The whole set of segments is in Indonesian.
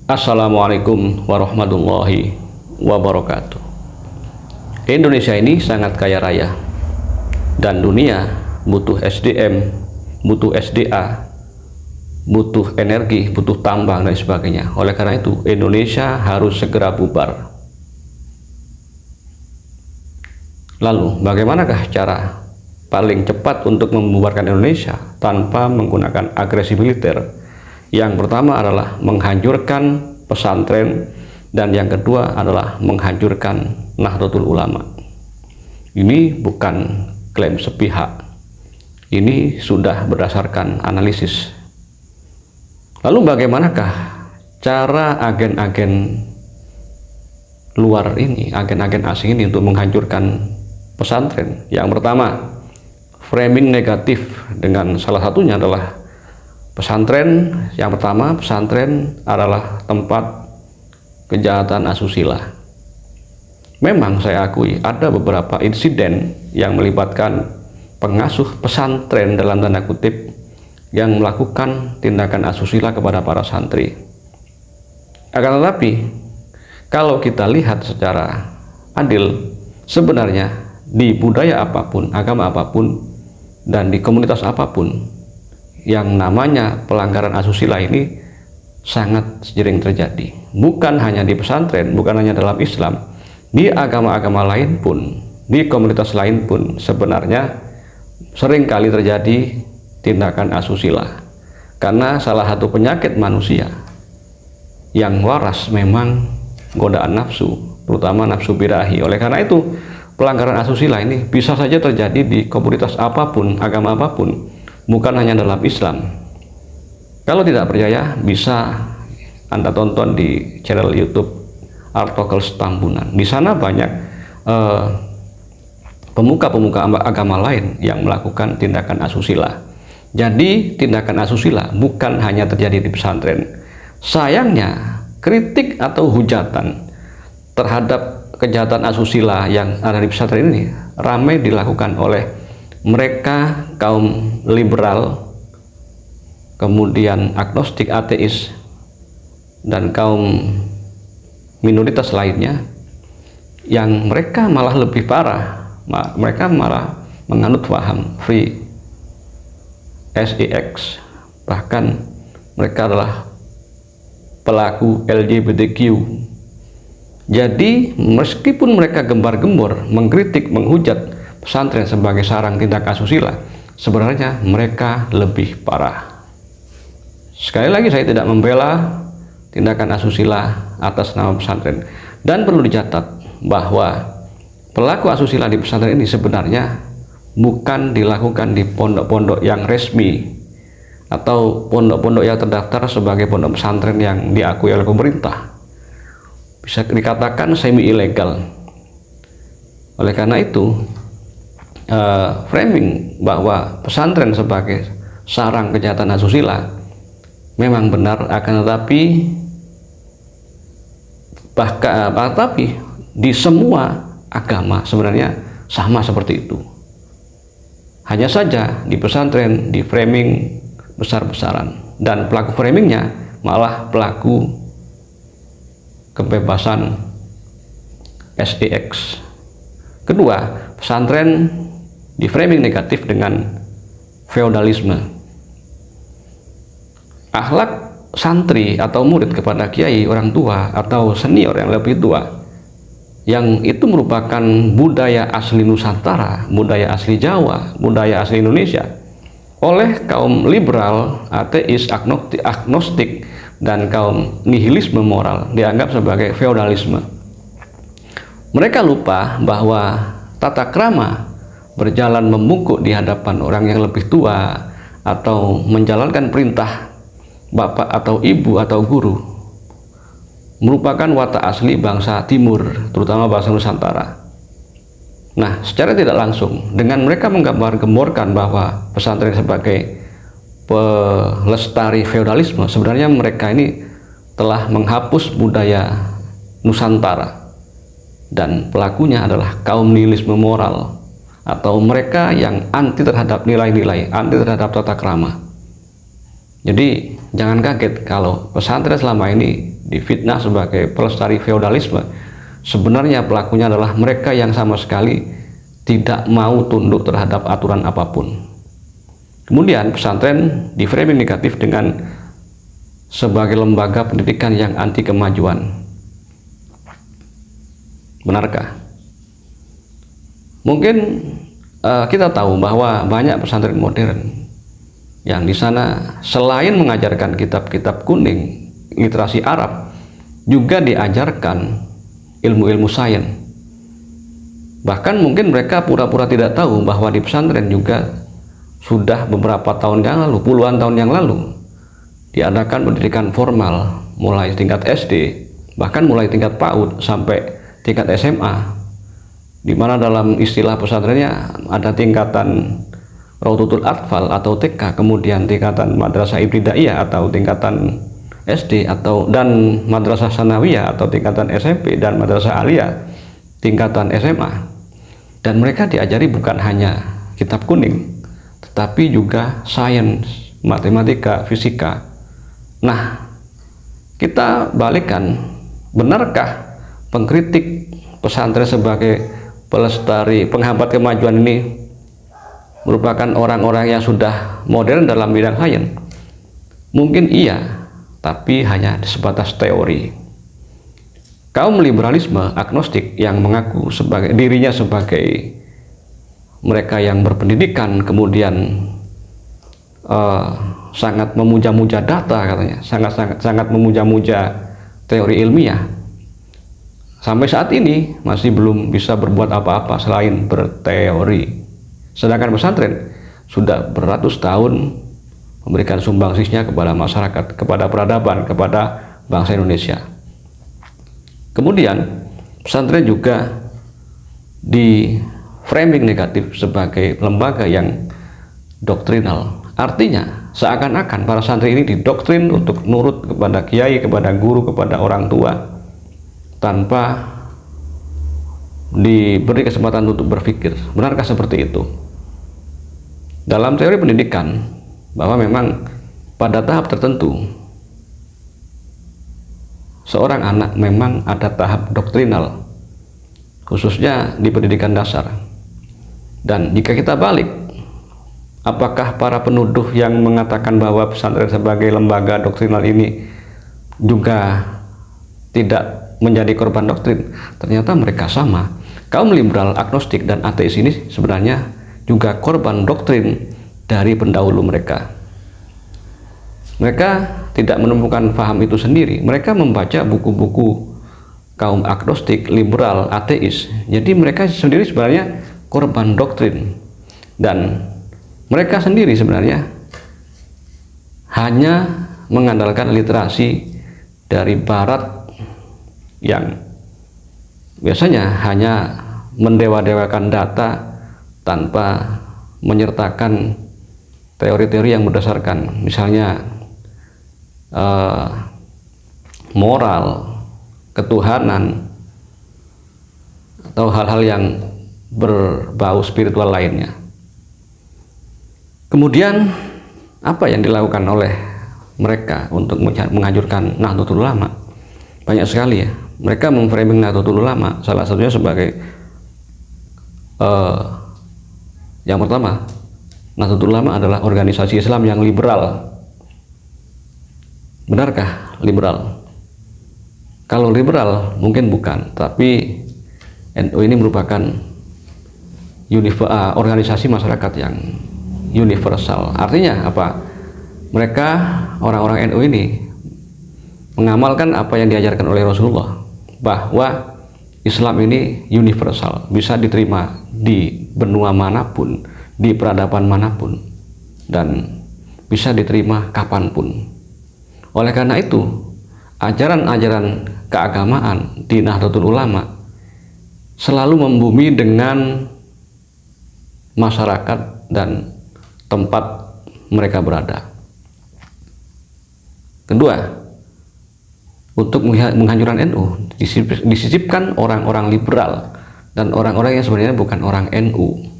Assalamualaikum warahmatullahi wabarakatuh. Indonesia ini sangat kaya raya dan dunia butuh SDM, butuh SDA, butuh energi, butuh tambang dan sebagainya. Oleh karena itu Indonesia harus segera bubar. Lalu bagaimanakah cara paling cepat untuk membubarkan Indonesia tanpa menggunakan agresi militer? Yang pertama adalah menghancurkan pesantren, dan yang kedua adalah menghancurkan Nahdlatul Ulama. Ini bukan klaim sepihak, ini sudah berdasarkan analisis. Lalu bagaimanakah cara agen-agen luar ini, agen-agen asing ini untuk menghancurkan pesantren? Yang pertama, framing negatif, dengan salah satunya adalah pesantren. Yang pertama, pesantren adalah tempat kejahatan asusila. Memang saya akui ada beberapa insiden yang melibatkan pengasuh pesantren dalam tanda kutip yang melakukan tindakan asusila kepada para santri. Akan tetapi kalau kita lihat secara adil, sebenarnya di budaya apapun, agama apapun, dan di komunitas apapun, yang namanya pelanggaran asusila ini sangat sering terjadi. Bukan hanya di pesantren, bukan hanya dalam Islam, di agama-agama lain pun, di komunitas lain pun sebenarnya sering kali terjadi tindakan asusila. Karena salah satu penyakit manusia yang waras memang godaan nafsu, terutama nafsu birahi. Oleh karena itu pelanggaran asusila ini bisa saja terjadi di komunitas apapun, agama apapun, bukan hanya dalam Islam. Kalau tidak percaya, bisa Anda tonton di channel YouTube Artokels Tambunan. Di sana banyak pemuka-pemuka agama lain yang melakukan tindakan asusila. Jadi tindakan asusila bukan hanya terjadi di pesantren. Sayangnya kritik atau hujatan terhadap kejahatan asusila yang ada di pesantren ini ramai dilakukan oleh mereka kaum liberal, kemudian agnostik, ateis, dan kaum minoritas lainnya, yang mereka malah lebih parah. Mereka malah menganut paham free sex, bahkan mereka adalah pelaku LGBTQ. Jadi meskipun mereka gembar-gembor mengkritik, menghujat pesantren sebagai sarang tindak asusila, sebenarnya mereka lebih parah. Sekali lagi, saya tidak membela tindakan asusila atas nama pesantren, dan perlu dicatat bahwa pelaku asusila di pesantren ini sebenarnya bukan dilakukan di pondok-pondok yang resmi atau pondok-pondok yang terdaftar sebagai pondok pesantren yang diakui oleh pemerintah. Bisa dikatakan semi ilegal. Oleh karena itu framing bahwa pesantren sebagai sarang kejahatan asusila memang benar, akan tetapi di semua agama sebenarnya sama seperti itu. Hanya saja di pesantren di framing besar-besaran, dan pelaku framingnya malah pelaku kebebasan sex. Kedua, pesantren di framing negatif dengan feodalisme. Akhlak santri atau murid kepada kiai, orang tua atau senior yang lebih tua, yang itu merupakan budaya asli Nusantara, budaya asli Jawa, budaya asli Indonesia, oleh kaum liberal, ateis, agnostik, dan kaum nihilisme moral dianggap sebagai feodalisme. Mereka lupa bahwa tata krama berjalan membungkuk di hadapan orang yang lebih tua, atau menjalankan perintah bapak atau ibu atau guru, merupakan watak asli bangsa timur, terutama bangsa Nusantara. Nah, secara tidak langsung, dengan mereka menggambar-gemborkan bahwa pesantren sebagai pelestari feodalisme, sebenarnya mereka ini telah menghapus budaya Nusantara, dan pelakunya adalah kaum nihilisme moral, atau mereka yang anti terhadap nilai-nilai, anti terhadap tata krama. Jadi jangan kaget kalau pesantren selama ini difitnah sebagai pelestari feodalisme, sebenarnya pelakunya adalah mereka yang sama sekali tidak mau tunduk terhadap aturan apapun. Kemudian pesantren di framing negatif dengan sebagai lembaga pendidikan yang anti kemajuan. Benarkah? Mungkin kita tahu bahwa banyak pesantren modern yang di sana selain mengajarkan kitab-kitab kuning, literasi Arab, juga diajarkan ilmu-ilmu sains. Bahkan mungkin mereka pura-pura tidak tahu bahwa di pesantren juga sudah beberapa tahun yang lalu, puluhan tahun yang lalu, diadakan pendidikan formal mulai tingkat SD, bahkan mulai tingkat PAUD sampai tingkat SMA, di mana dalam istilah pesantrennya ada tingkatan Raudatul Atfal atau TK, kemudian tingkatan Madrasah Ibtidaiyah atau tingkatan SD, dan Madrasah Sanawiyah atau tingkatan SMP, dan Madrasah Aliyah tingkatan SMA. Dan mereka diajari bukan hanya kitab kuning, tetapi juga sains, matematika, fisika. Nah, kita balikkan, benarkah pengkritik pesantren sebagai pelestari, penghambat kemajuan ini merupakan orang-orang yang sudah modern dalam bidang sains? Mungkin iya, tapi hanya sebatas teori. Kaum liberalisme agnostik yang mengaku dirinya sebagai mereka yang berpendidikan, kemudian sangat memuja-muja data, katanya sangat memuja-muja teori ilmiah, sampai saat ini masih belum bisa berbuat apa-apa selain berteori. Sedangkan pesantren sudah beratus tahun memberikan sumbangsihnya kepada masyarakat, kepada peradaban, kepada bangsa Indonesia. Kemudian pesantren juga di framing negatif sebagai lembaga yang doktrinal. Artinya seakan-akan para santri ini didoktrin untuk nurut kepada kiai, kepada guru, kepada orang tua, tanpa diberi kesempatan untuk berpikir. Benarkah seperti itu? Dalam teori pendidikan, bahwa memang pada tahap tertentu seorang anak memang ada tahap doktrinal, khususnya di pendidikan dasar. Dan jika kita balik, apakah para penuduh yang mengatakan bahwa pesantren sebagai lembaga doktrinal ini juga tidak menjadi korban doktrin? Ternyata mereka sama. Kaum liberal, agnostik, dan ateis ini sebenarnya juga korban doktrin dari pendahulu mereka. Mereka tidak menemukan paham itu sendiri. Mereka membaca buku-buku kaum agnostik, liberal, ateis. Jadi mereka sendiri sebenarnya korban doktrin, dan mereka sendiri sebenarnya hanya mengandalkan literasi dari barat yang biasanya hanya mendewa-dewakan data tanpa menyertakan teori-teori yang berdasarkan misalnya moral, ketuhanan, atau hal-hal yang berbau spiritual lainnya. Kemudian apa yang dilakukan oleh mereka untuk menghancurkan Nahdlatul Ulama? Banyak sekali ya. Mereka memframing Nahdlatul Ulama salah satunya sebagai yang pertama, Nahdlatul Ulama adalah organisasi Islam yang liberal. Benarkah liberal? Kalau liberal mungkin bukan, tapi NU ini merupakan organisasi masyarakat yang universal. Artinya apa? Mereka, orang-orang NU ini, mengamalkan apa yang diajarkan oleh Rasulullah, bahwa Islam ini universal, bisa diterima di benua manapun, di peradaban manapun, dan bisa diterima kapanpun. Oleh karena itu, ajaran-ajaran keagamaan di Nahdlatul Ulama selalu membumi dengan masyarakat dan tempat mereka berada. Kedua, untuk menghancurkan NU disisipkan orang-orang liberal dan orang-orang yang sebenarnya bukan orang NU.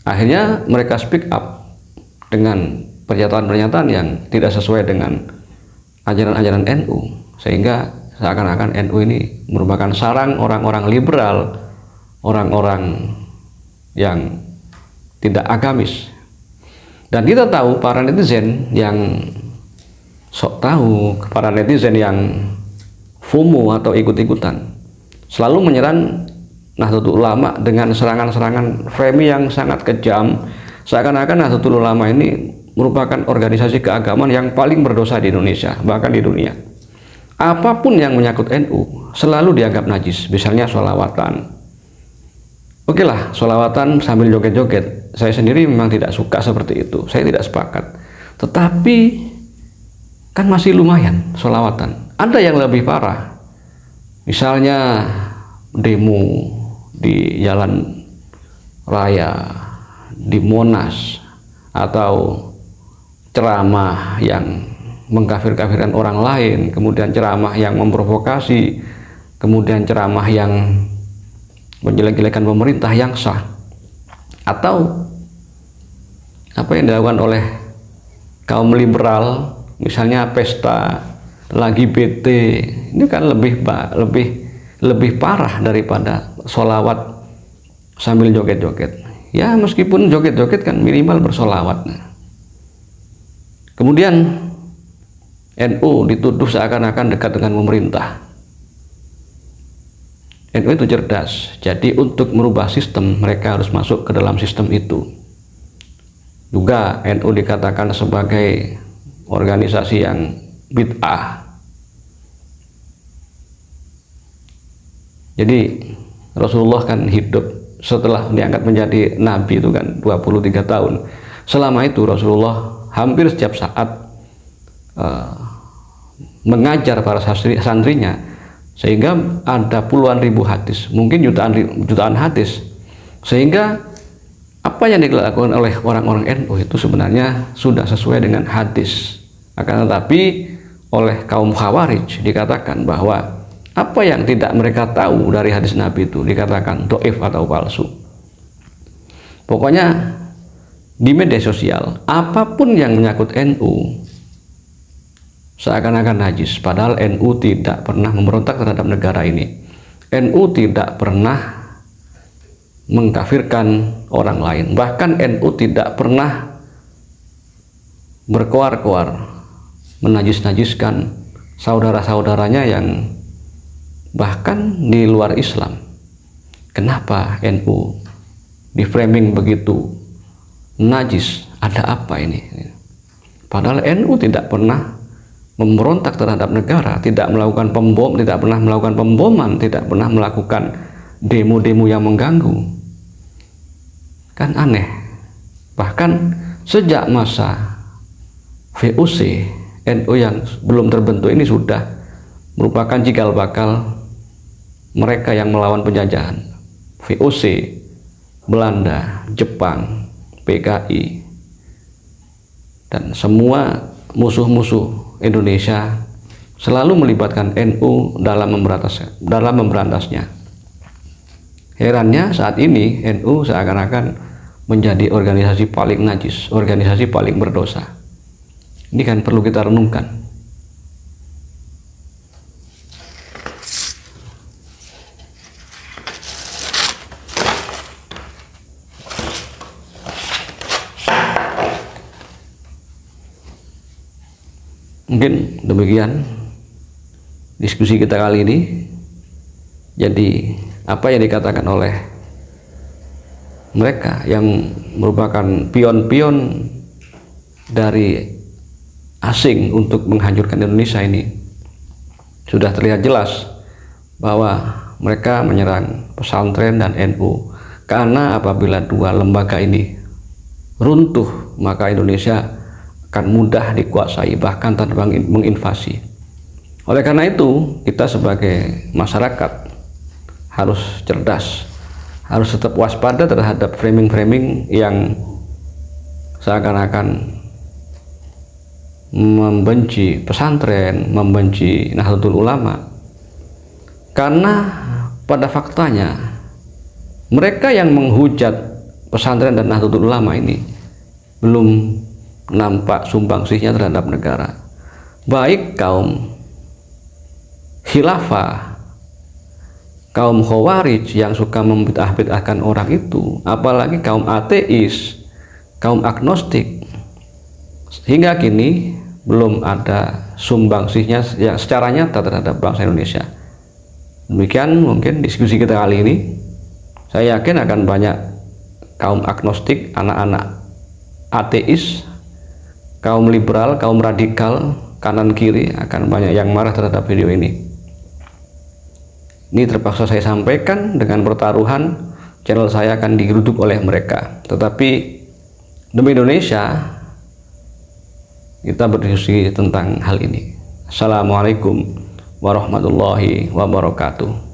Akhirnya mereka speak up dengan pernyataan-pernyataan yang tidak sesuai dengan ajaran-ajaran NU, sehingga seakan-akan NU ini merupakan sarang orang-orang liberal, orang-orang yang tidak agamis. Dan kita tahu para netizen yang sok tahu, para netizen yang FOMO atau ikut-ikutan, selalu menyerang Nahdlatul Ulama dengan serangan-serangan framing yang sangat kejam, seakan-akan Nahdlatul Ulama ini merupakan organisasi keagamaan yang paling berdosa di Indonesia, bahkan di dunia. Apapun yang menyangkut NU selalu dianggap najis, misalnya sholawatan. Oke lah, sholawatan sambil joget-joget, saya sendiri memang tidak suka seperti itu, saya tidak sepakat. Tetapi kan masih lumayan sholawatan. Ada yang lebih parah, misalnya demo di jalan raya, di Monas, atau ceramah yang mengkafir-kafirkan orang lain, kemudian ceramah yang memprovokasi, kemudian ceramah yang menjelek-jelekan pemerintah yang sah, atau apa yang dilakukan oleh kaum liberal, misalnya pesta lagi BT, ini kan lebih parah daripada sholawat sambil joget-joget. Ya meskipun joget-joget kan minimal bersolawat. Kemudian NU dituduh seakan-akan dekat dengan pemerintah. NU itu cerdas, jadi untuk merubah sistem mereka harus masuk ke dalam sistem itu. Juga NU dikatakan sebagai organisasi yang bid'ah. Jadi Rasulullah kan hidup setelah diangkat menjadi nabi itu kan 23 tahun. Selama itu Rasulullah hampir setiap saat mengajar para santrinya, sehingga ada puluhan ribu hadis, mungkin jutaan hadis, sehingga apa yang dilakukan oleh orang-orang NU itu sebenarnya sudah sesuai dengan hadis. Akan tetapi oleh kaum Khawarij dikatakan bahwa apa yang tidak mereka tahu dari hadis Nabi itu dikatakan dhaif atau palsu. Pokoknya di media sosial apapun yang menyangkut NU seakan-akan najis, padahal NU tidak pernah memberontak terhadap negara ini. NU tidak pernah mengkafirkan orang lain, bahkan NU tidak pernah berkoar-koar menajis-najiskan saudara-saudaranya yang bahkan di luar Islam. Kenapa NU di framing begitu najis? Ada apa ini? Padahal NU tidak pernah memberontak terhadap negara, tidak melakukan tidak pernah melakukan pemboman, tidak pernah melakukan demo-demo yang mengganggu. Kan aneh. Bahkan sejak masa VOC, NU yang belum terbentuk ini sudah merupakan cikal bakal mereka yang melawan penjajahan. VOC, Belanda, Jepang, PKI, dan semua musuh-musuh Indonesia selalu melibatkan NU dalam memberantasnya. Herannya saat ini NU seakan-akan menjadi organisasi paling najis, organisasi paling berdosa. Ini kan perlu kita renungkan. Mungkin demikian diskusi kita kali ini. Jadi apa yang dikatakan oleh mereka yang merupakan pion-pion dari asing untuk menghancurkan Indonesia ini sudah terlihat jelas bahwa mereka menyerang pesantren dan NU, karena apabila dua lembaga ini runtuh maka Indonesia akan mudah dikuasai, bahkan tanpa menginvasi. Oleh karena itu kita sebagai masyarakat harus cerdas, harus tetap waspada terhadap framing-framing yang seakan-akan membenci pesantren, membenci Nahdlatul Ulama. Karena pada faktanya mereka yang menghujat pesantren dan Nahdlatul Ulama ini belum nampak sumbangsihnya terhadap negara. baik kaum khilafah, kaum khawarij yang suka membid'ah-bid'ahkan orang itu, apalagi kaum ateis, kaum agnostik, hingga kini belum ada sumbangsihnya yang secara nyata terhadap bangsa Indonesia. Demikian mungkin diskusi kita kali ini. Saya yakin akan banyak kaum agnostik, anak-anak ateis, kaum liberal, kaum radikal, kanan kiri akan banyak yang marah terhadap video ini. Ini terpaksa saya sampaikan dengan pertaruhan channel saya akan digeruduk oleh mereka. Tetapi demi Indonesia kita berdiskusi tentang hal ini. Assalamualaikum warahmatullahi wabarakatuh.